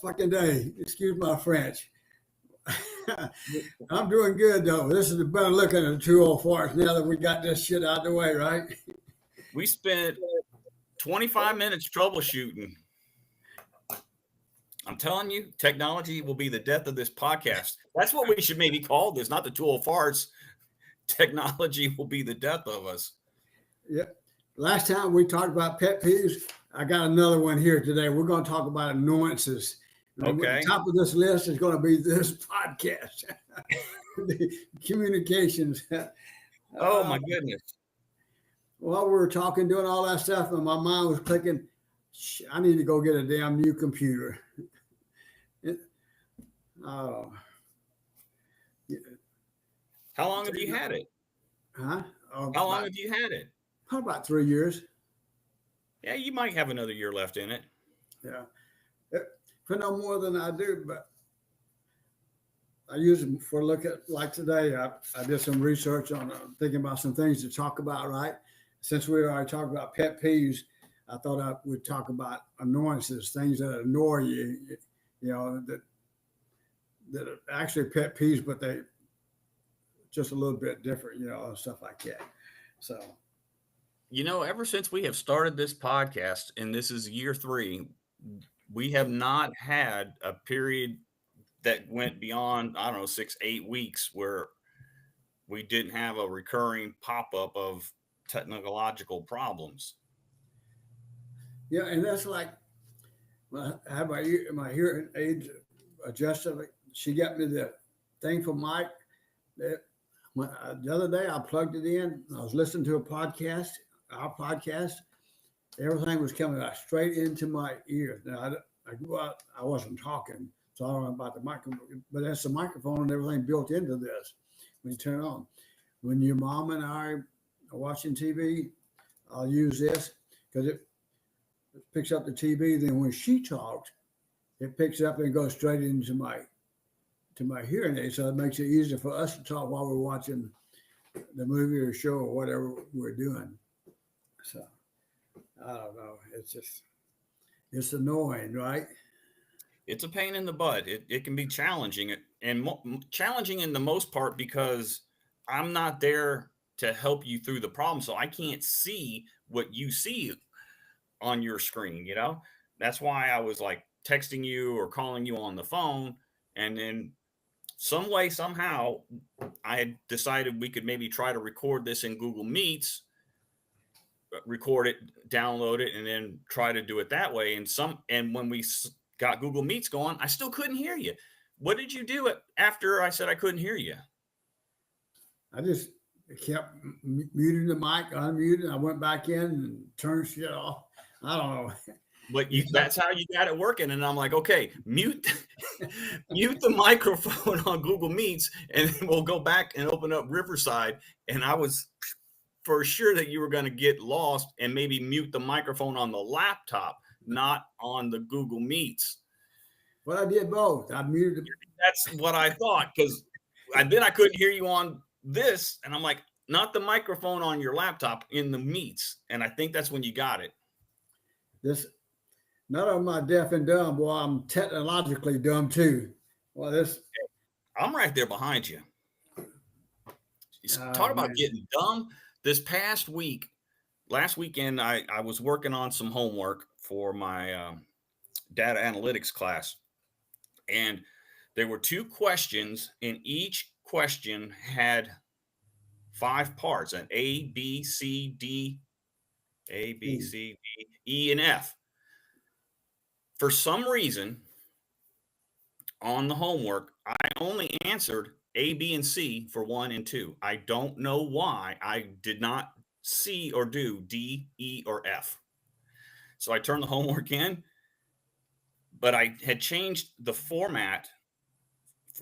fucking day. Excuse my French. I'm doing good though. This is the better looking of the two old farts now that we got this shit out of the way, right? We spent 25 minutes troubleshooting. I'm telling you, technology will be the death of this podcast. That's what we should maybe call this, not the two old farts. Technology will be the death of us. Yep. Last time we talked about pet peeves, I got another one here today. We're going to talk about annoyances. Okay. At the top of this list is going to be this podcast, the communications. Oh my goodness. While we were talking, doing all that stuff, and my mind was clicking, I need to go get a damn new computer. Oh. How long have you had it? Huh? How long have you had it? Probably about 3 years. Yeah, you might have another year left in it. Yeah. For no more than I do, but I use them for look at, like today, I did some research on thinking about some things to talk about, right? Since we already talked about pet peeves, I thought I would talk about annoyances, things that annoy you, you know, that are actually pet peeves, but they just a little bit different, you know, stuff like that. So, you know, ever since we have started this podcast, and this is year 3, we have not had a period that went beyond, I don't know, 6-8 weeks where we didn't have a recurring pop-up of technological problems. Yeah, and that's like, well, I have my hearing aids adjusted. She got me the thing for Mike. The other day I plugged it in. I was listening to our podcast. Everything was coming out straight into my ears. Now I wasn't talking, so I don't know about the microphone, but that's the microphone and everything built into this when you turn it on. When your mom and I are watching TV, I'll use this because it picks up the TV. Then when she talks, it picks up and goes straight into my hearing aid. So it makes it easier for us to talk while we're watching the movie or show or whatever we're doing. So I don't know. It's annoying, right? It's a pain in the butt. It can be challenging, and challenging in the most part because I'm not there to help you through the problem. So I can't see what you see on your screen, you know? That's why I was like texting you or calling you on the phone. And then some way, somehow, I had decided we could maybe try to record this in Google Meets, record it, download it, and then try to do it that way. And when we got Google Meets going, I still couldn't hear you. What did you do after I said I couldn't hear you? I just kept muting the mic, unmuted. I went back in and turned shit off. I don't know. But that's how you got it working. And I'm like, okay, mute the microphone on Google Meets, and then we'll go back and open up Riverside. And I was for sure that you were going to get lost and maybe mute the microphone on the laptop, not on the Google Meets. Well, I did both. I muted. That's what I thought, because then I couldn't hear you on this. And I'm like, not the microphone on your laptop, in the Meets. And I think that's when you got it. Not only am I deaf and dumb, boy, I'm technologically dumb too. Well, I'm right there behind you. Talk about getting dumb. This past week, last weekend, I was working on some homework for my data analytics class. And there were 2 questions, and each question had 5 parts, an A, B, C, D, E, and F. For some reason, on the homework, I only answered A, B, and C for 1 and 2. I don't know why I did not C or do D, E, or F. So I turned the homework in, but I had changed the format.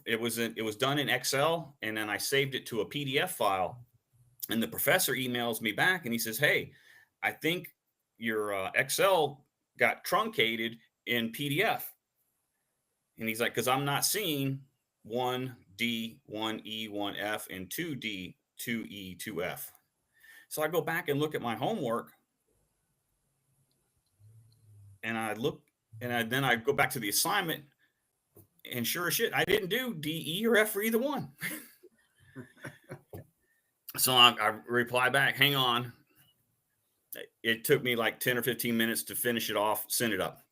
It was done in Excel, and then I saved it to a PDF file. And the professor emails me back, and he says, "Hey, I think your Excel got truncated in PDF." And he's like, "Because I'm not seeing 1D, 1E, 1F, and 2D, 2E, 2F." So I go back and look at my homework, and I look, and then I go back to the assignment, And sure as shit, I didn't do D, E, or F for either one. So I reply back, hang on. It took me like 10 or 15 minutes to finish it off, send it up.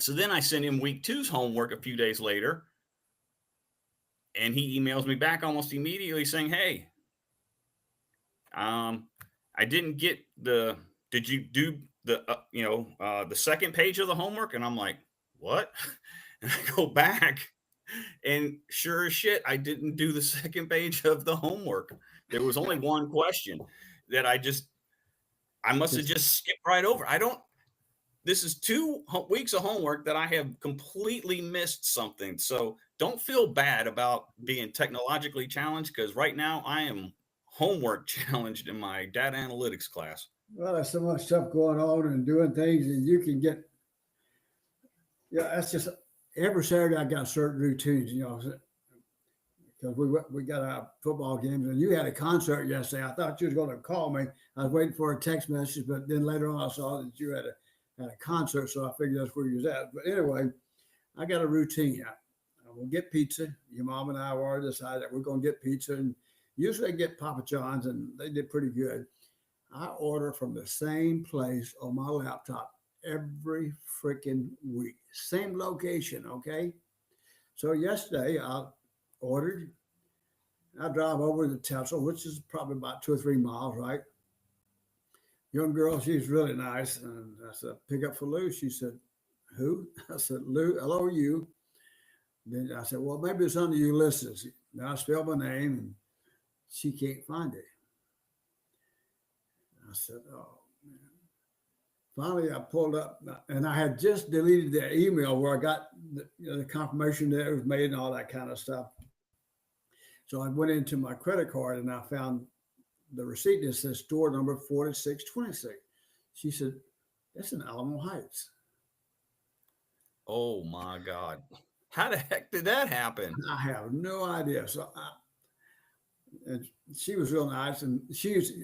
So then I send him week 2's homework a few days later. And he emails me back almost immediately saying, hey, I didn't get did you do the second page of the homework? And I'm like, what? And I go back, and sure as shit, I didn't do the second page of the homework. There was only one question that I must have just skipped right over. This is 2 weeks of homework that I have completely missed something. So don't feel bad about being technologically challenged, because right now I am homework challenged in my data analytics class. Well, there's so much stuff going on and doing things, and you can get. Yeah, that's just every Saturday I got certain routines, because we got our football games, and you had a concert yesterday. I thought you was going to call me. I was waiting for a text message, but then later on I saw that you had a concert, so I figured that's where you was at. But anyway, I got a routine. We'll get pizza. Your mom and I have already decided that we're going to get pizza, and usually I get Papa John's, and they did pretty good. I order from the same place on my laptop every freaking week, same location. Okay, so yesterday I ordered. I drive over to Tesla, which is probably about 2 or 3 miles, right? Young girl, she's really nice. And I said, pick up for Lou. She said, who? I said, Lou, LOU. Then I said, well, maybe it's under Ulysses. Now I spelled my name, and she can't find it. I said, oh, man. Finally, I pulled up, and I had just deleted the email where I got the confirmation that it was made and all that kind of stuff. So I went into my credit card, and I found the receipt that says store number 4626. She said, that's in Alamo Heights. Oh my God. How the heck did that happen? I have no idea. So and she was real nice, and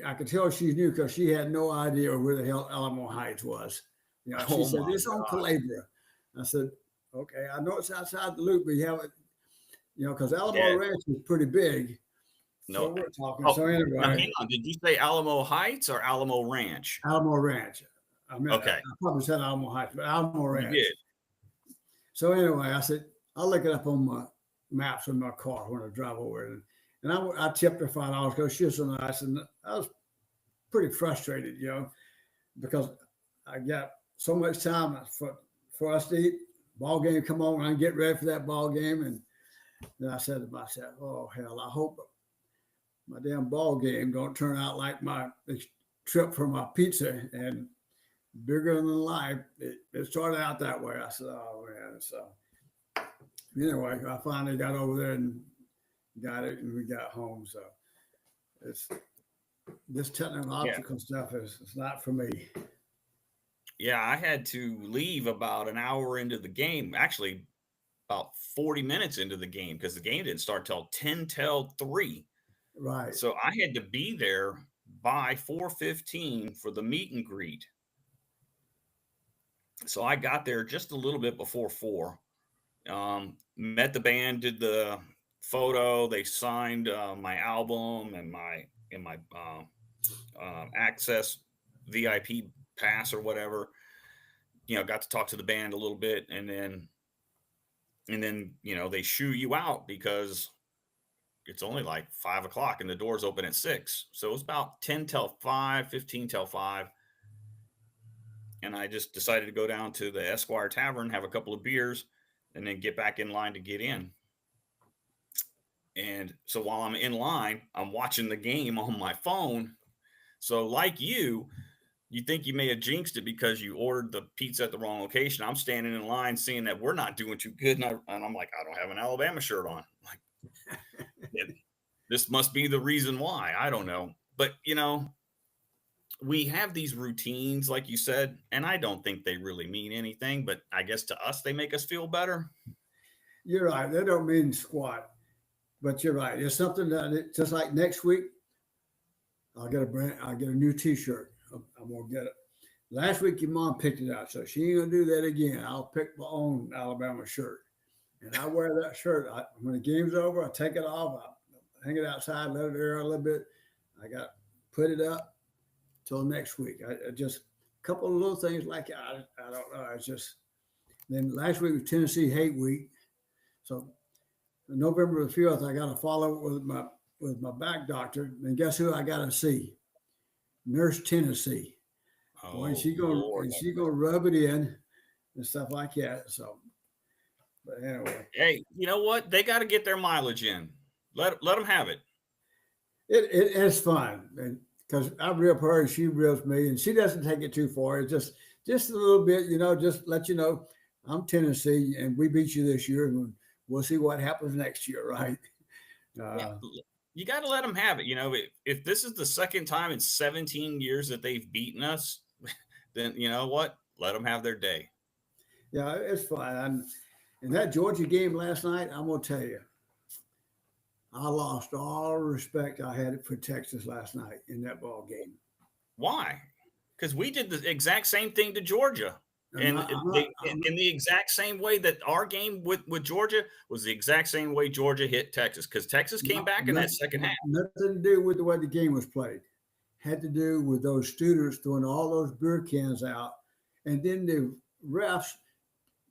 I could tell she knew, because she had no idea where the hell Alamo Heights was. She said, it's on Calabria. I said, okay, I know it's outside the loop, but you have it, because Alamo Ranch is pretty big. No, so we're talking. So anyway, now hang on. Did you say Alamo Heights or Alamo Ranch? Alamo Ranch. Okay. I probably said Alamo Heights, but Alamo Ranch. You did. So anyway, I said, I'll look it up on my maps in my car when I drive over it. And I tipped her $5 because she was so nice. And I was pretty frustrated, because I got so much time for us to eat. Ball game come on, and I get ready for that ball game. And then I said to myself, oh, hell, I hope my damn ball game don't turn out like my trip for my pizza, and bigger than life. It started out that way. I said, oh, man. So anyway, I finally got over there and got it, and we got home. So this technological stuff it's not for me. Yeah, I had to leave about an hour into the game, actually about 40 minutes into the game, because the game didn't start till 10 till 3. Right. So I had to be there by 4:15 for the meet and greet. So I got there just a little bit before 4. Met the band, did the photo. They signed my album and my access VIP pass or whatever. Got to talk to the band a little bit, and then they shoo you out because it's only like 5 o'clock and the doors open at 6. So it was about 10 till 5, 15 till 5. And I just decided to go down to the Esquire Tavern, have a couple of beers, and then get back in line to get in. And so while I'm in line, I'm watching the game on my phone. So like you think you may have jinxed it because you ordered the pizza at the wrong location. I'm standing in line seeing that we're not doing too good. And I'm like, I don't have an Alabama shirt on. Like, this must be the reason why. I don't know. But, we have these routines, like you said, and I don't think they really mean anything, but I guess to us, they make us feel better. You're right. They don't mean squat, but you're right. It's something that just like next week, I'll get a new T-shirt. I'm going to get it. Last week, your mom picked it out, so she ain't going to do that again. I'll pick my own Alabama shirt. and I wear that shirt. When the game's over, I take it off, I hang it outside, let it air out a little bit. I got put it up till next week. I just a couple of little things like I don't know. It's just then last week was Tennessee Hate Week, so November the 5th, I got to follow with my back doctor, and guess who I got to see? Nurse Tennessee. Boy, Oh Lord. and she gonna rub it in and stuff like that. So, but anyway, Hey, you know what? They got to get their mileage in. Let them have it. it's fun, and because I rib her and she ribs me, and she doesn't take it too far. It's just a little bit, just let you know I'm Tennessee, and we beat you this year, and we'll see what happens next year, right? Yeah, Uh, you got to let them have it. If this is the second time in 17 years that they've beaten us, then you know what? Let them have their day. yeah, it's fun. And that Georgia game last night, I'm gonna tell you, I lost all respect I had for Texas last night in that ball game. Why? Because we did the exact same thing to Georgia. I'm And not, I'm not, they, I'm in the exact same way that our game with Georgia was the exact same way Georgia hit Texas, because Texas came not, back in that second half. nothing to do with the way the game was played. Had to do with those students throwing all those beer cans out, and then the refs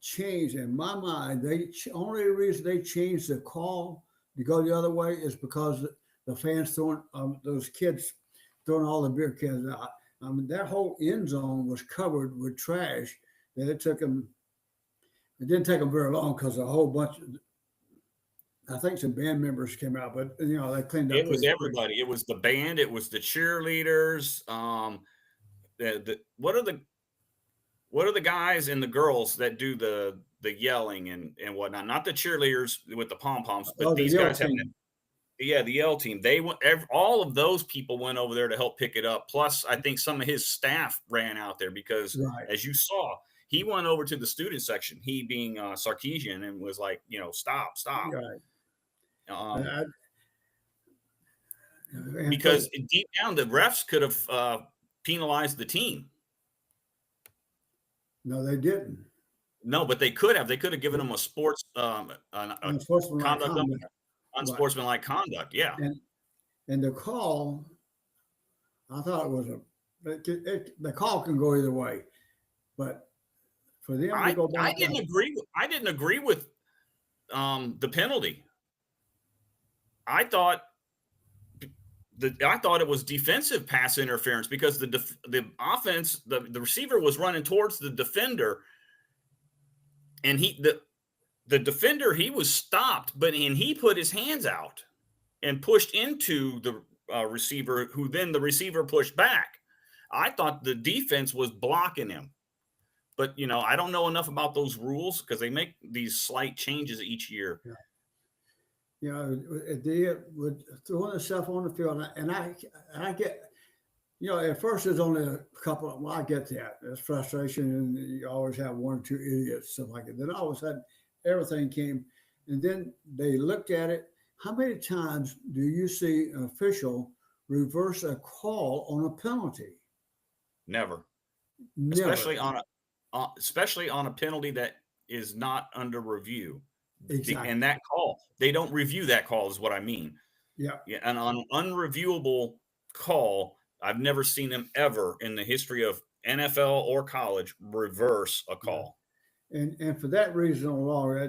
changed. In my mind, only reason they changed the call to go the other way is because the fans throwing those kids throwing all the beer cans out. I mean, that whole end zone was covered with trash. That it took them. It didn't take them very long because a whole bunch of, I think some band members came out, but they cleaned up It was pretty quick. everybody. It was the band. It was the cheerleaders. What are the guys and the girls that do the yelling and whatnot? Not the cheerleaders with the pom poms, but Oh, the these yellow guys have team. yeah, the L team. They went. All of those people went over there to help pick it up. Plus, I think some of his staff ran out there because, Right. as you saw, he went over to the student section. He being Sarkeesian and was like, stop, stop, Right. um, I, and because deep down the refs could have penalized the team. no, they didn't. No, but they could have. They could have given them a sports a Unsportsmanlike conduct of conduct. Right. unsportsmanlike conduct. Yeah. And the call, I thought it was the call can go either way, but for them to I go I back didn't out, agree. I didn't agree with the penalty. I thought I thought it was defensive pass interference because the offense, the receiver was running towards the defender, and the defender, he was stopped, and he put his hands out and pushed into the receiver, who then the receiver pushed back. I thought the defense was blocking him, but I don't know enough about those rules because they make these slight changes each year. they would throwing themselves on the field, and I get, at first there's only a couple of, well, I get that. There's frustration, and you always have one or two idiots, stuff like that. Then all of a sudden, everything came, and then they looked at it. How many times do you see an official reverse a call on a penalty? Never, Never. especially on a penalty that is not under review. And Exactly. that call, they don't review that call, is what I mean. Yeah. Yeah, and on an unreviewable call, I've never seen them ever in the history of NFL or college reverse a Yeah. call. And for that reason alone, I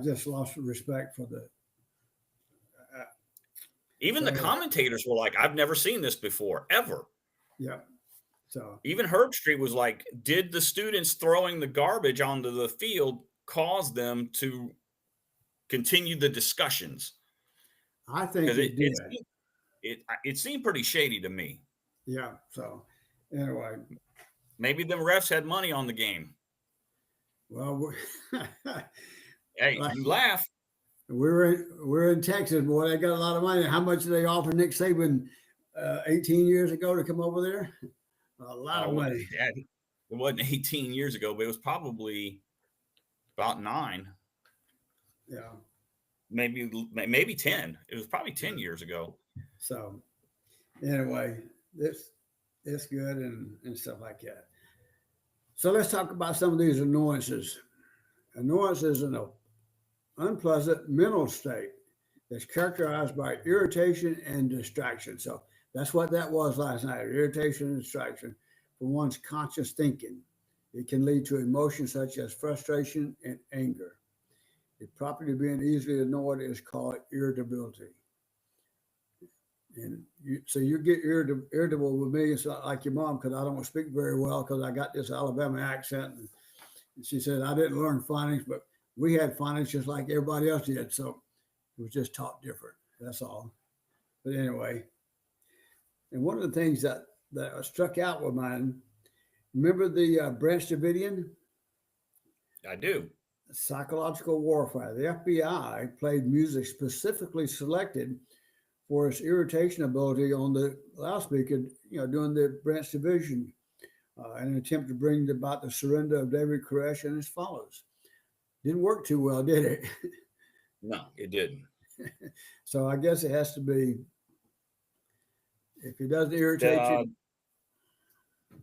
just lost respect for the. Even the So commentators were like, "I've never seen this before, ever." yeah. So Even Herb Street was like, "Did the students throwing the garbage onto the field cause them to continue the discussions?" I think Because it did. it seemed pretty shady to me. Yeah. So anyway, Maybe the refs had money on the game. well, Hey, like you laugh. we're in Texas, boy. They got a lot of money. How much did they offer Nick Saban 18 years ago to come over there? A lot of Well, money. yeah, it wasn't 18 years ago, but it was probably about 9, Yeah. maybe 10. It was probably 10 years ago. So anyway, it's good and stuff like that. So let's talk about some of these annoyances. Annoyance is an unpleasant mental state that's characterized by irritation and distraction. So that's what that was last night, irritation and distraction from one's conscious thinking. It can lead to emotions such as frustration and anger. The property being easily annoyed is called irritability. And so you get irritable with me, it's like your mom, because I don't speak very well because I got this Alabama accent. And she said I didn't learn phonics, but we had phonics just like everybody else did. So it was just taught different. That's all. But anyway, and one of the things that struck out with mine, remember the Branch Davidian? I do. Psychological warfare. The FBI played music specifically selected for its irritation ability on the loudspeaker, during the Branch Division, in an attempt to bring about the surrender of David Koresh and his followers. Didn't work too well, did it? No, it didn't. So I guess it has to be, if it doesn't irritate you.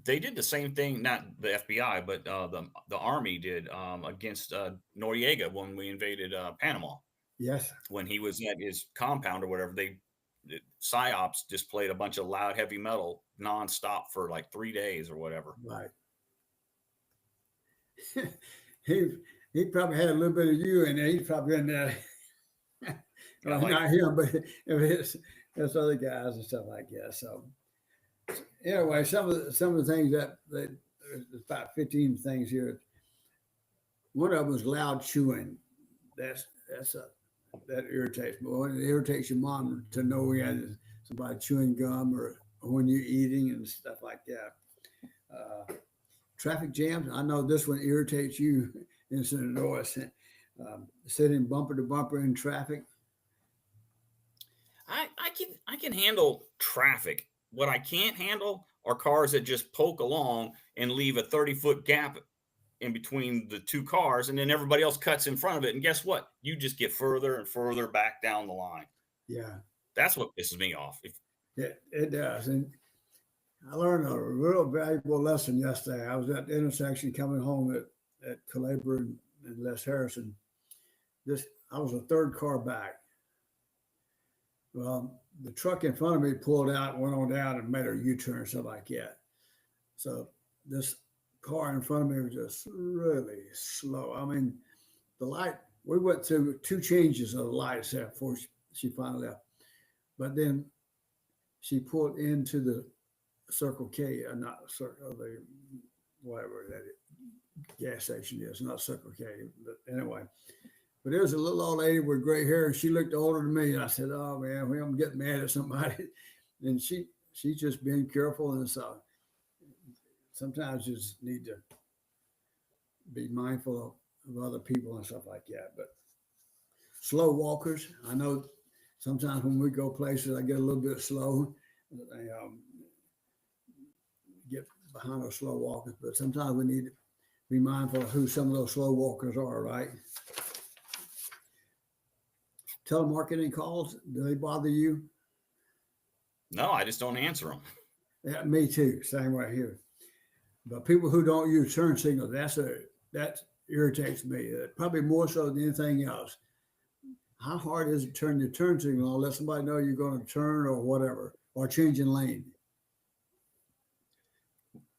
They did the same thing, not the FBI, but the Army did against Noriega when we invaded Panama. Yes. When he was at his compound or whatever, the PSYOPs just played a bunch of loud heavy metal nonstop for like 3 days or whatever. Right. he probably had a little bit of you in there. He's probably in there. Well, not him, but it's other guys and stuff like that. So anyway, some of the things that there's about 15 things here. One of them was loud chewing. That irritates me. Well, it irritates your mom to know we had somebody chewing gum or when you're eating and stuff like that. Traffic jams. I know this one irritates you. It's an annoyance. Sitting bumper to bumper in traffic. I can handle traffic. What I can't handle are cars that just poke along and leave a 30-foot gap in between the two cars, and then everybody else cuts in front of it. And guess what? You just get further and further back down the line. Yeah. That's what pisses me off. It does. And I learned a real valuable lesson yesterday. I was at the intersection coming home at Calabar and Les Harrison. I was a third car back. Well, the truck in front of me pulled out, went on down and made a U-turn, stuff like that. So this car in front of me was just really slow. I mean, the light, we went through 2 changes of the lights there before she finally left. But then she pulled into the Circle K, not Circle, whatever that gas station is, not Circle K. But anyway, but there was a little old lady with gray hair, and she looked older than me. And I said, "Oh man, I'm getting mad at somebody." And she's just being careful, and so sometimes you just need to be mindful of other people and stuff like that. But slow walkers, I know sometimes when we go places, I get a little bit slow. I get behind those slow walkers, but sometimes we need to be mindful of who some of those slow walkers are, right? Telemarketing calls, do they bother you? No, I just don't answer them. Yeah, me too, same way here. But people who don't use turn signals, that irritates me, probably more so than anything else. How hard is it to turn your turn signal on, let somebody know you're going to turn or whatever, or changing lane?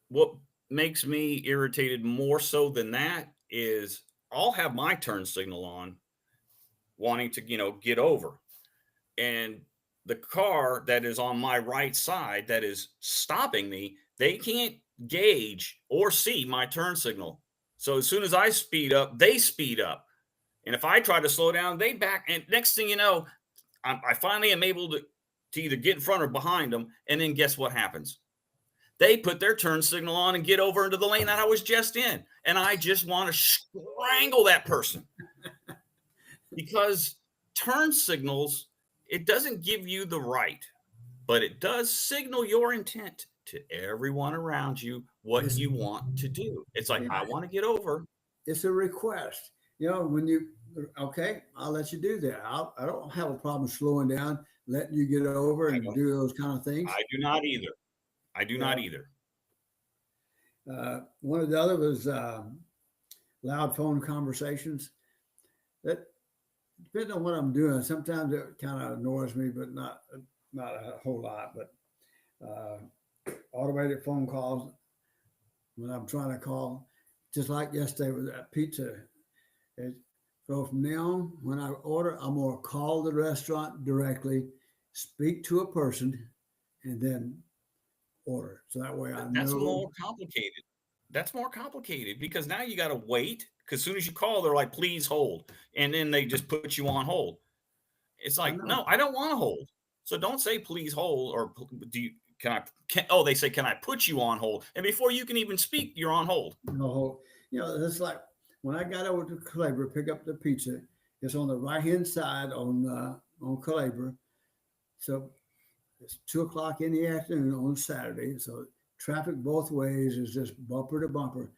What makes me irritated more so than that is I'll have my turn signal on, wanting to, get over. And the car that is on my right side that is stopping me, they can't gauge or see my turn signal. So as soon as I speed up, they speed up. And if I try to slow down, they back. And next thing you know, I finally am able to either get in front or behind them. And then guess what happens? They put their turn signal on and get over into the lane that I was just in. And I just want to strangle that person. Because turn signals, it doesn't give you the right, but it does signal your intent to everyone around you what you want to do. It's like, I want to get over. It's a request. Okay, I'll let you do that. I don't have a problem slowing down, letting you get over and do those kind of things. I do not either. Not either. One of the other was loud phone conversations. That depends on what I'm doing. Sometimes it kind of annoys me, but not a whole lot. But automated phone calls when I'm trying to call, just like yesterday with that pizza. It, so from now on, when I order, I'm gonna call the restaurant directly, speak to a person, and then order. So that way I That's know. more complicated. That's more complicated because now you got to wait. Because as soon as you call, they're like, "Please hold," and then they just put you on hold. It's I like, know. no, I don't want to hold. So don't say please hold or do you can I can oh they say can I put you on hold? And before you can even speak, you're on hold. No, it's like when I got over to Calabria, pick up the pizza. It's on the right hand side on Calabria. So it's 2 o'clock in the afternoon on Saturday. So traffic both ways is just bumper to bumper.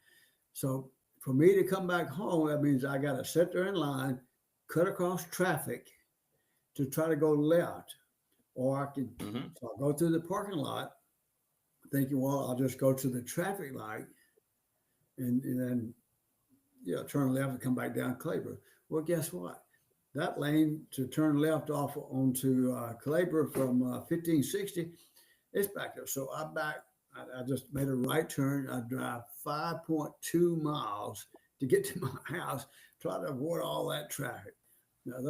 So for me to come back home, that means I got to sit there in line, cut across traffic to try to go left, or I can. Hmm. So I'll go through the parking lot, thinking, well, I'll just go to the traffic light and then turn left and come back down Claver. Well, guess what? That lane to turn left off onto Claver from 1560, it's back there. So I just made a right turn. I drive 5.2 miles to get to my house, try to avoid all that traffic. Now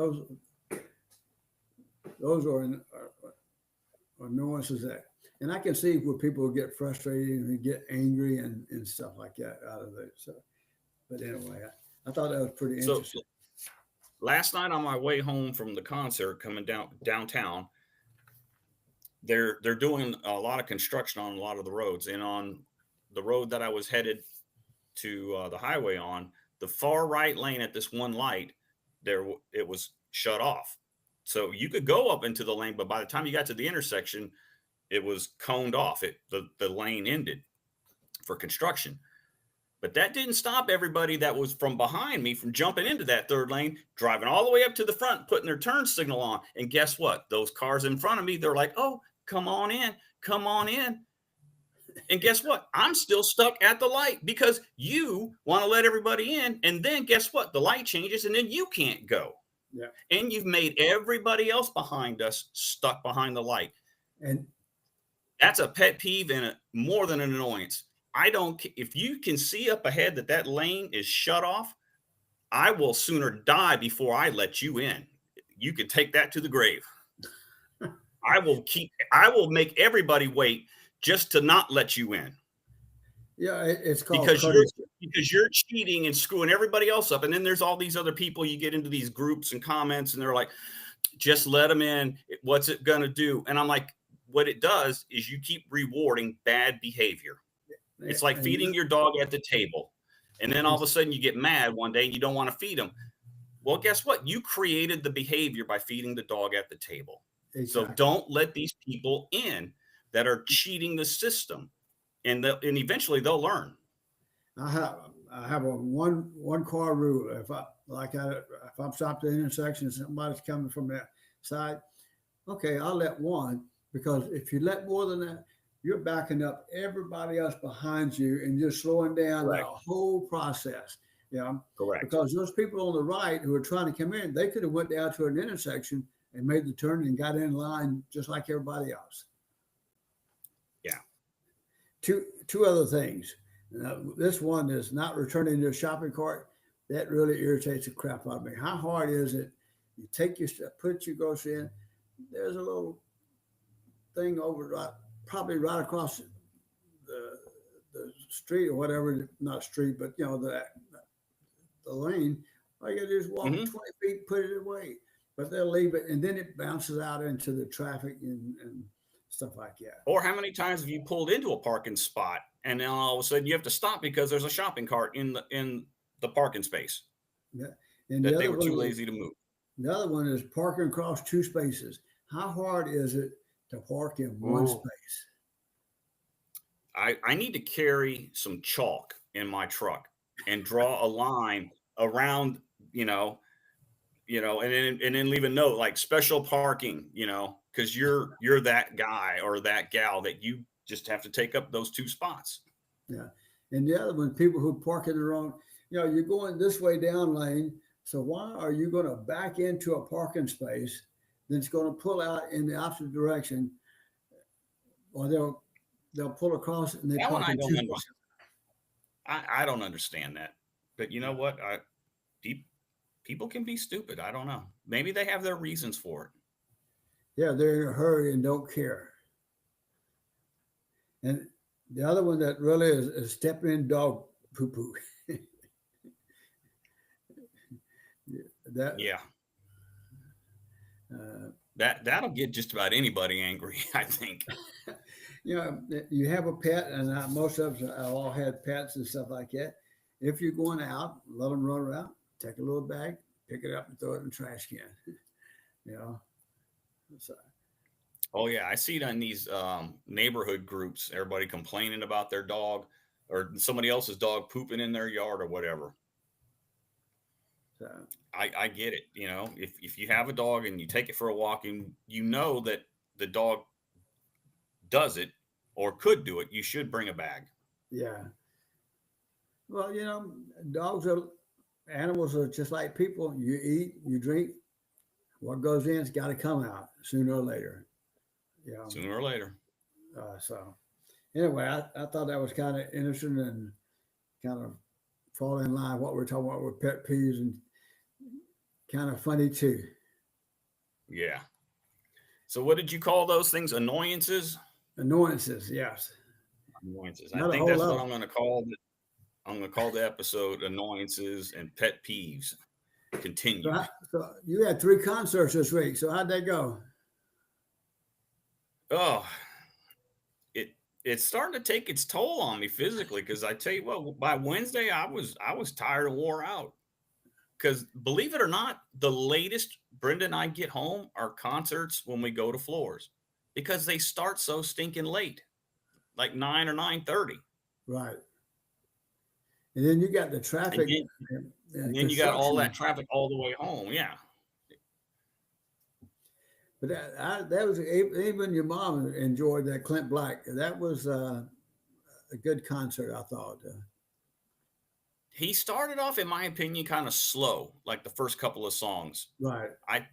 those are nuances that, and I can see where people get frustrated and get angry and stuff like that out of it. So, but anyway, I thought that was pretty So interesting. last night on my way home from the concert coming downtown, they're doing a lot of construction on a lot of the roads, and on the road that I was headed to the highway on, the far right lane at this one light, it was shut off. So you could go up into the lane, but by the time you got to the intersection, it was coned off. The lane ended for construction. But that didn't stop everybody that was from behind me from jumping into that third lane, driving all the way up to the front, putting their turn signal on. And guess what? Those cars in front of me, they're like, "Oh, come on in, come on in." And guess what? I'm still stuck at the light because you want to let everybody in. And then guess what? The light changes and then you can't go. Yeah, And you've made everybody else behind us stuck behind the light. and That's a pet peeve and more than an annoyance. I don't, if you can see up ahead that lane is shut off, I will sooner die before I let you in. You can take that to the grave. I will make everybody wait just to not let you in. yeah, it's called because you're courtesy. because you're cheating and screwing everybody else up. And then there's all these other people. You get into these groups and comments, and they're like, "Just let them in. What's it gonna do?" And I'm like, "What it does is you keep rewarding bad behavior. It's like And feeding your dog at the table, and then all of a it's sudden you get mad one day and you don't want to feed them. Well, guess what? You created the behavior by feeding the dog at the table. So exactly. don't let these people in that are cheating the system, and eventually they'll learn." I have a one car rule. If I'm stopped at the intersection and somebody's coming from that side, okay, I'll let one, because if you let more than that, you're backing up everybody else behind you and just slowing down the Correct. whole process. Yeah, Correct. because those people on the right who are trying to come in, they could have went down to an intersection and made the turn and got in line just like everybody else. Yeah. Two other things. Now, this one is not returning your shopping cart. That really irritates the crap out of me. How hard is it? You take your stuff, put your grocery in. There's a little thing over right, probably right across the street or whatever. Not street, but the lane. All you gotta do is walk Hmm. 20 feet, put it away. But they'll leave it, and then it bounces out into the traffic and stuff like that. Or how many times have you pulled into a parking spot and then all of a sudden you have to stop because there's a shopping cart in the parking space Yeah. And that they were too lazy to move? the other one is parking across two spaces. How hard is it to park in one Ooh. space? I need to carry some chalk in my truck and draw a line around, you know, and then leave a note like special parking, because you're that guy or that gal that you just have to take up those two spots. Yeah. And the other one, people who park in the wrong. you're going this way down lane. So why are you going to back into a parking space that's going to pull out in the opposite direction, or they'll pull across and they That one park I in don't two spots? understand. I don't understand that. But you know what? Peop- People can be stupid. I don't know. Maybe they have their reasons for it. Yeah, they're in a hurry and don't care. And the other one that really is stepping in dog poo poo. that Yeah, uh, that'll get just about anybody angry. I think. you have a pet, and most of us have all had pets and stuff like that. If you're going out, let them run around. Take a little bag, pick it up, and throw it in the trash can. you know, so, Oh yeah, I see it on these neighborhood groups. Everybody complaining about their dog or somebody else's dog pooping in their yard or whatever. so I get it. You know, if you have a dog and you take it for a walk and you know that the dog does it or could do it, you should bring a bag. yeah. Well, dogs are animals are just like people. You eat, you drink. What goes in's got to come out sooner or later. Yeah. Sooner or later. So anyway, I thought that was kind of interesting and kind of fall in line what we're talking about with pet peeves and kind of funny too. Yeah. So what did you call those things? Annoyances? Annoyances, yes. Annoyances. I Not a think whole that's what lot. I'm going to call it. I'm going to call the episode "Annoyances and Pet Peeves." So, Continued. so you had 3 concerts this week. So how'd that go? Oh, it it's starting to take its toll on me physically because I tell you what, by Wednesday I was tired and wore out. Because believe it or not, the latest Brenda and I get home are concerts when we go to Floors because they start so stinking late, like 9 or 9:30, Right. And then you got the and traffic then and and then you got all that construction. traffic all the way home. Yeah, But that was even your mom enjoyed that Clint Black. That was a good concert, I thought. he started off, in my opinion, kind of slow, like the first couple of songs. Right. I,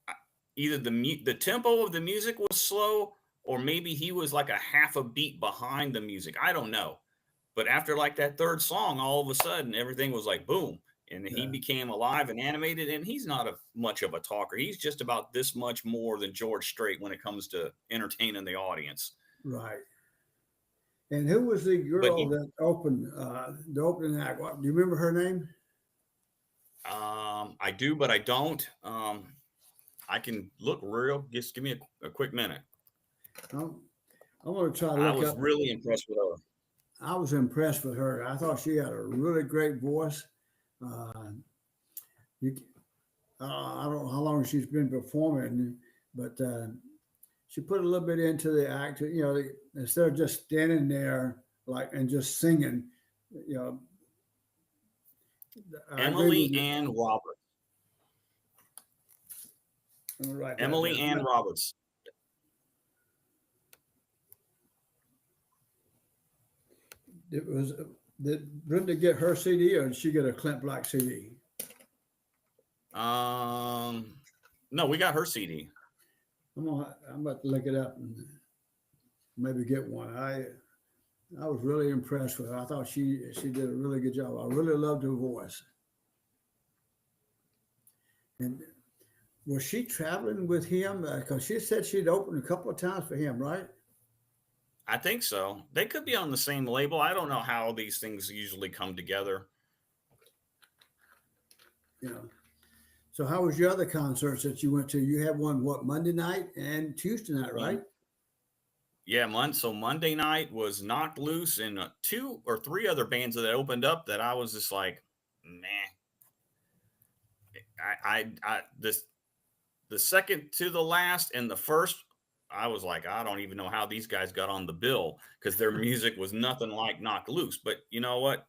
I either the tempo of the music was slow, or maybe he was like a half a beat behind the music. I don't know. But after like that third song, all of a sudden everything was like boom, and he Yeah. became alive and animated. And he's not much of a talker. He's just about this much more than George Strait when it comes to entertaining the audience. Right. And who was the But girl he, that opened the opening act? What, do you remember her name? I do, but I don't. I can look real. Just give me a quick minute. I'm, I'm going to try to I look was up. really impressed with her. I was impressed with her. I thought she had a really great voice. Uh, you, I don't know how long she's been performing, but she put a little bit into the act. Instead of just standing there like and just singing, you know, I agree with Emily you. Ann Roberts. I'm gonna write that Emily Ann down. Roberts. It was did Brenda get her CD or did she get a Clint Black CD? Um, no, we got her CD. I'm about to look it up and maybe get one. I was really impressed with her. I thought she did a really good job. I really loved her voice. And was she traveling with him? Because she said she'd opened a couple of times for him, right? I think so. They could be on the same label. I don't know how these things usually come together. You know. So how was your other concerts that you went to? You had one what Monday night and Tuesday night, right? Yeah, so Monday night was Knocked Loose and 2 or 3 other bands that opened up that I was just like, nah. This the second to the last and the first, I was like, I don't even know how these guys got on the bill because their music was nothing like Knocked Loose. But you know what?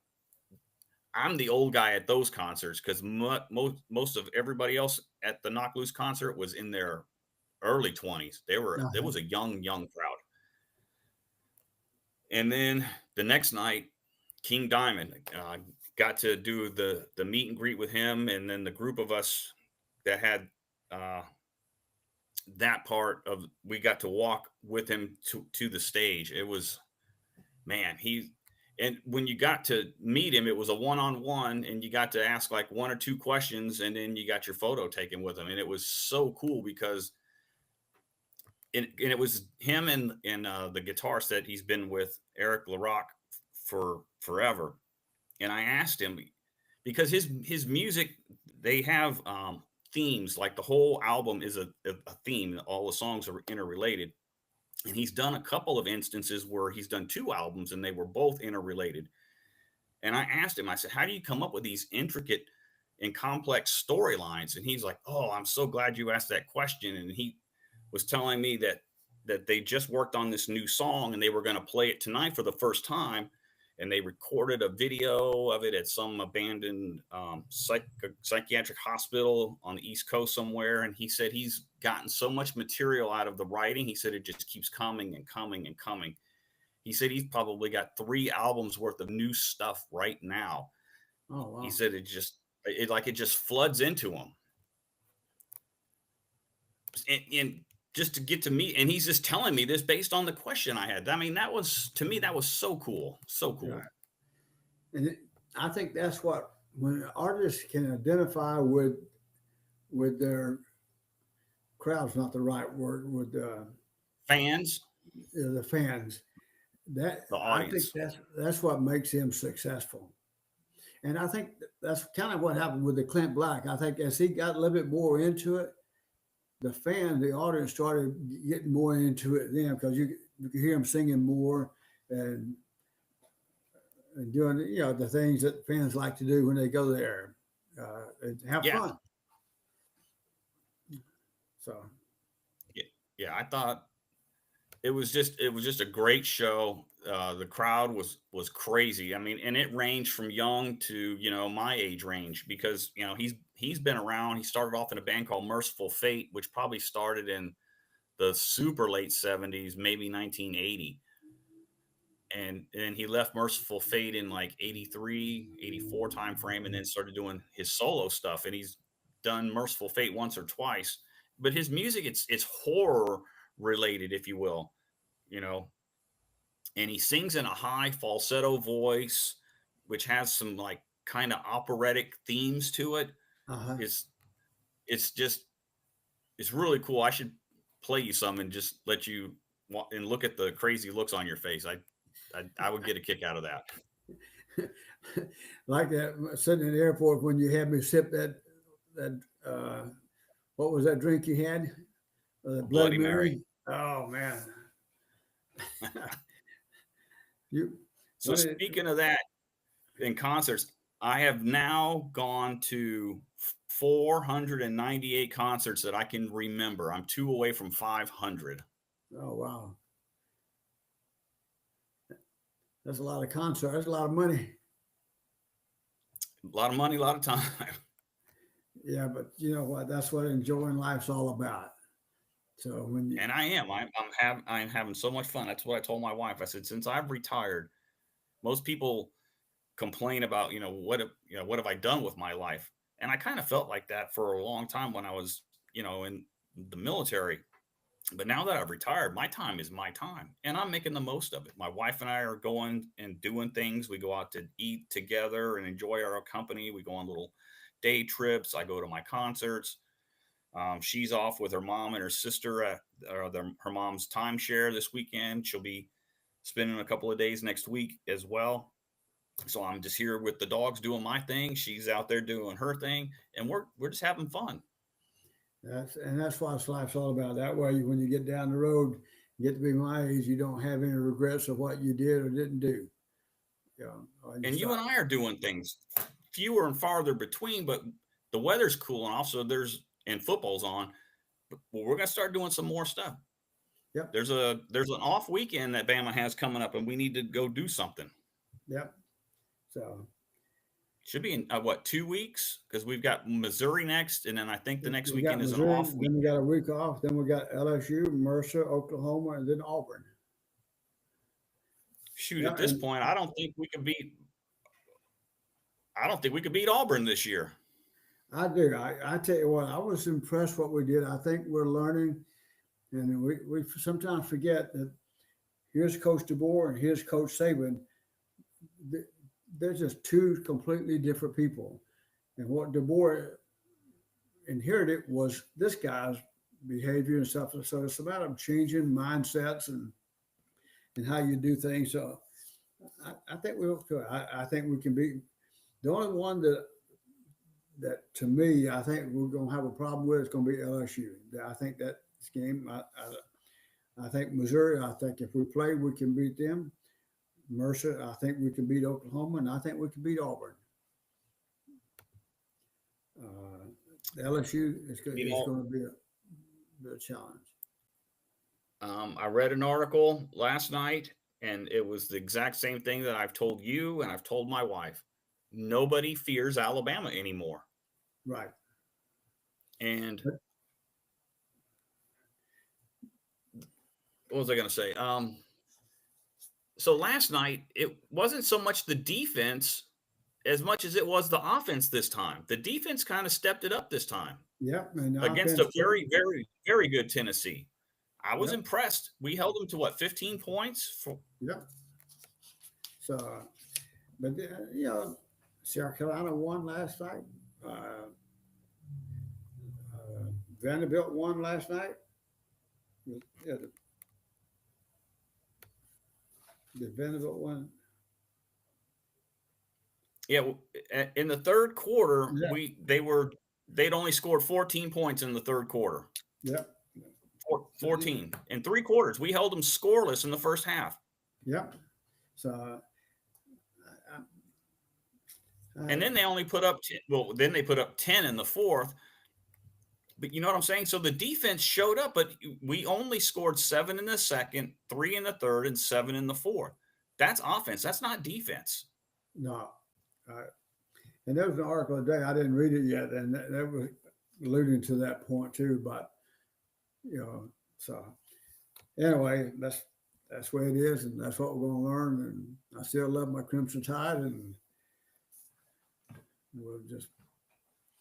I'm the old guy at those concerts because most of everybody else at the Knocked Loose concert was in their early 20s. There Uh-huh. was a young crowd. And then the next night, King Diamond. Got to do the meet and greet with him, and then the group of us that had uh, that part of we got to walk with him to the stage. It was, man, and when you got to meet him, it was a one-on-one, and you got to ask like one or two questions, and then you got your photo taken with him, and it was so cool because and it was him and the guitarist that he's been with, Eric LaRock, for forever. And I asked him because his music, they have themes, like the whole album is a theme. All the songs are interrelated, and he's done a couple of instances where he's done two albums and they were both interrelated. And I asked him, I said, how do you come up with these intricate and complex storylines? And he's like, oh, I'm so glad you asked that question. And he was telling me that they just worked on this new song and they were going to play it tonight for the first time, and they recorded a video of it at some abandoned psychiatric hospital on the East Coast somewhere. And he said he's gotten so much material out of the writing. He said it just keeps coming and coming and coming. He said he's probably got 3 albums worth of new stuff right now. Oh, wow. He said it just floods into him. And just to get to meet, and he's just telling me this based on the question I had. I mean, that was, to me, that was so cool. So cool. Right. And I think that's what, when artists can identify with their crowd's not the right word, with Fans, the fans, that the I think audience. that's what makes him successful. And I think that's kind of what happened with the Clint Black. I think as he got a little bit more into it, the audience started getting more into it then, because you could hear him singing more and doing, the things that fans like to do when they go there and have Yeah. fun. So Yeah, I thought it was just a great show. The crowd was crazy. I mean, and it ranged from young to my age range, because he's been around. He started off in a band called Merciful Fate, which probably started in the super late 70s, maybe 1980. And then he left Merciful Fate in like 83, 84 time frame, and then started doing his solo stuff. And he's done Merciful Fate once or twice. But his music, it's horror related, if you will, you know. And he sings in a high falsetto voice, which has some like kind of operatic themes to it. uh-huh. It's it's just it's really cool. I should play you some and just let you and look at the crazy looks on your face. I would get a kick out of that. Like that sitting in the airport when you had me sip that what was that drink you had? Bloody Mary. Oh man. you So speaking of that, in concerts, I have now gone to 498 concerts that I can remember. I'm 2 away from 500. Oh wow. That's a lot of concerts. That's a lot of money. A lot of money, a lot of time. Yeah, but you know what? That's what enjoying life's all about. So and I am. I'm having so much fun. That's what I told my wife. I said, since I've retired, most people complain about, what have I done with my life? And I kind of felt like that for a long time when I was, in the military. But now that I've retired, my time is my time, and I'm making the most of it. My wife and I are going and doing things. We go out to eat together and enjoy our company. We go on little day trips. I go to my concerts. She's off with her mom and her sister at her mom's timeshare this weekend. She'll be spending a couple of days next week as well. So I'm just here with the dogs doing my thing. She's out there doing her thing, and we're just having fun. That's what life's all about. That way, when you get down the road, you get to be my age, you don't have any regrets of what you did or didn't do. And you and I are doing things fewer and farther between, but the weather's cool, and also and football's on. But we're gonna start doing some more stuff. Yep. There's an off weekend that Bama has coming up, and we need to go do something. Yep. So should be in 2 weeks, because we've got Missouri next, and then I think the next weekend is Missouri, an off week. Then we got a week off. Then we got LSU, Mercer, Oklahoma, and then Auburn. Shoot, at this point, I don't think we could beat I don't think we could beat Auburn this year. I do. I tell you what, I was impressed what we did. I think we're learning, and we sometimes forget that here's Coach DeBoer and here's Coach Saban. They're just two completely different people. And what DeBoer inherited was this guy's behavior and stuff. So it's about changing mindsets and how you do things. So I think we'll. I think we can be the only one that to me I think we're going to have a problem with is going to be LSU. I think that this game. I think Missouri. I think if we play, we can beat them. Mercer. I think we can beat Oklahoma, and I think we can beat Auburn. LSU is going to be a challenge. I read an article last night, and it was the exact same thing that I've told you and I've told my wife. Nobody fears Alabama anymore. Right. And what was I going to say? So last night, it wasn't so much the defense as much as it was the offense this time. The defense kind of stepped it up this time. Yeah. Against a very, very, very good Tennessee. I was Yep. impressed. We held them to what, 15 points? Yeah. So, but South Carolina won last night. Vanderbilt won last night. Yeah, the Vanderbilt won. Yeah, in the third quarter, Yeah. they'd only scored 14 points in the third quarter. Yep. 14 in 3 quarters. We held them scoreless in the first half. Yep. So, and then they only put up 10, then they put up 10 in the fourth. But you know what I'm saying? So the defense showed up, but we only scored 7 in the second, 3 in the third, and 7 in the fourth. That's offense. That's not defense. No. And there was an article today. I didn't read it yet, and that was alluding to that point too. But so anyway, that's the way it is, and that's what we're going to learn. And I still love my Crimson Tide, and we'll just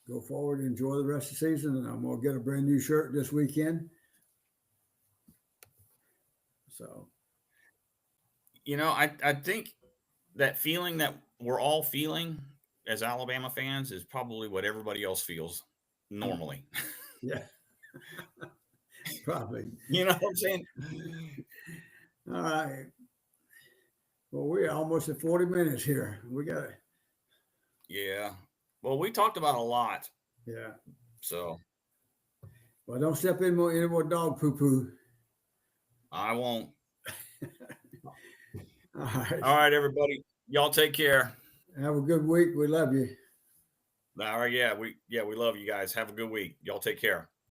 go forward and enjoy the rest of the season. And I'm going to get a brand new shirt this weekend. So, I think that feeling that we're all feeling as Alabama fans is probably what everybody else feels normally. Yeah. Probably. You know what I'm saying? All right. Well, we're almost at 40 minutes here. We got it. Yeah. Well, we talked about a lot. Yeah. So. Well, don't step in any more dog poo-poo. I won't. All right. All right, everybody. Y'all take care. Have a good week. We love you. All right. Yeah, we love you guys. Have a good week. Y'all take care.